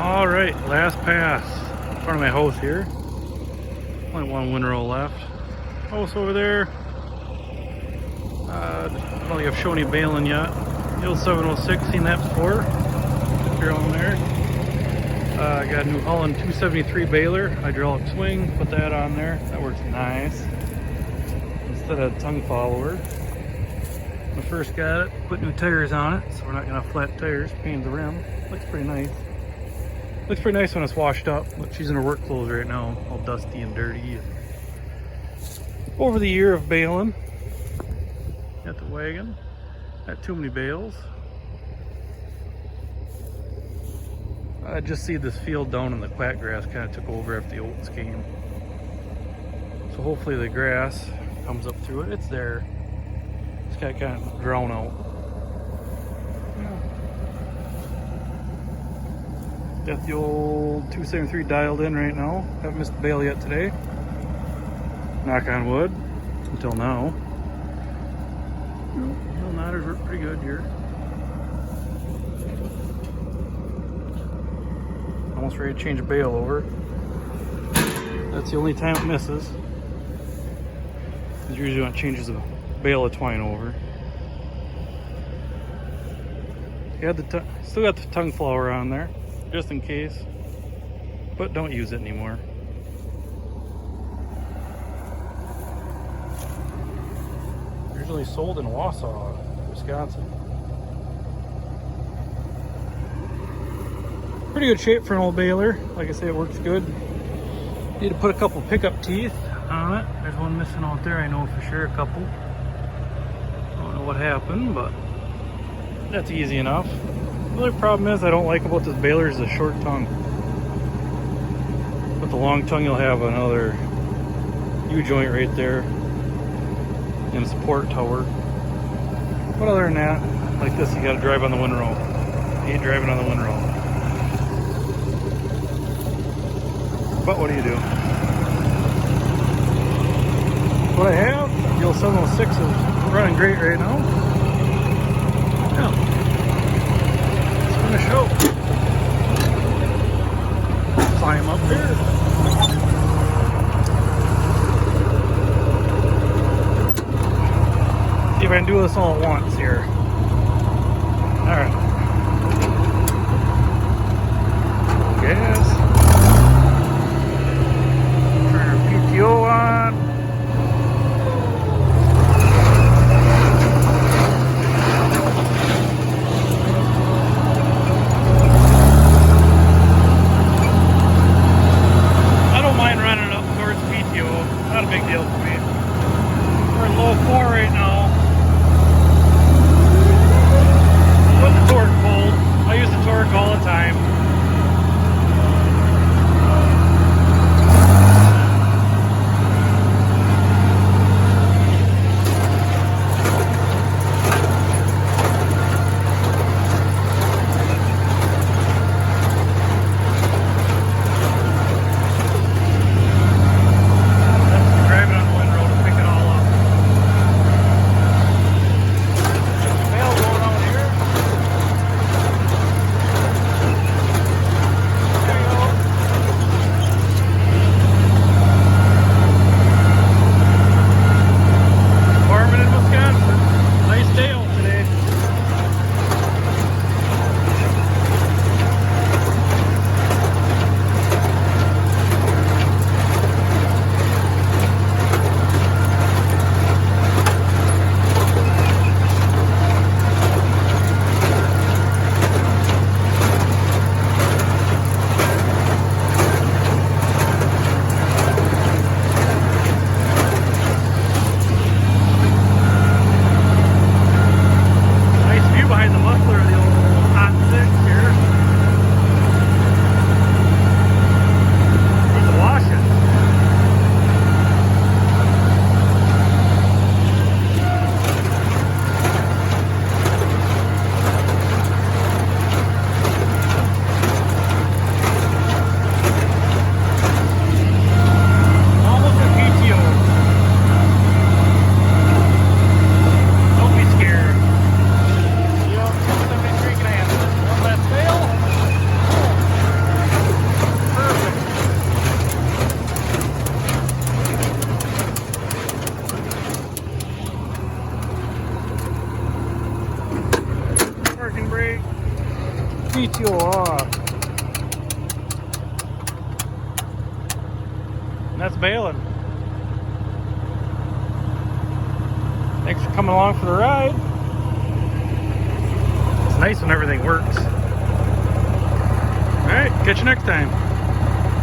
All right, last pass in front of my house here. Only one windrow left. House over there. I don't think I've shown you Baling yet. The old 706, seen that before. Here on there. I got a new Holland 273 Baler, hydraulic swing. Put that on there. That works nice. Instead of tongue follower. When I first got it, put new tires on it, so we're not gonna have flat tires. Paint the rim. Looks pretty nice. Looks pretty nice when it's washed up. Look, she's in her work clothes right now, all dusty and dirty. Over the year of baling, got the wagon. Got too many bales. I just see this field down in the quack grass kind of took over after the oats came. So hopefully the grass comes up through it. It's there. It's got kind of drawn out. Got the old 273 dialed in right now. Haven't missed the bale yet today. Knock on wood. Until now. Well, knotters work pretty good here. Almost ready to change a bale over. That's the only time it misses. Because usually when it changes a bale of twine over. Still got the tongue flower on there, just in case. But don't use it anymore. Originally sold in Wausau, Wisconsin. Pretty good shape for an old baler. Like I say, it works good. Need to put a couple pickup teeth on it. There's one missing out there, I know for sure, a couple. Don't know what happened, but that's easy enough. The only problem is I don't like about this baler is the short tongue. With the long tongue, you'll have another U-joint right there and a support tower. But other than that, like this, you gotta drive on the windrow. You ain't driving on the windrow. But what do you do? What I have, the old 706 is running great right now. Yeah. It's gonna show. Climb up there. See if I can do this all at once here. Alright. Gas. Turn our PTO on. I don't mind running up towards PTO. Not a big deal for me. We're in low 4 right now. Put the torque pulled. I use the torque all the time. CTOR. And that's Baling. Thanks for coming along for the ride. It's nice when everything works. Alright, catch you next time.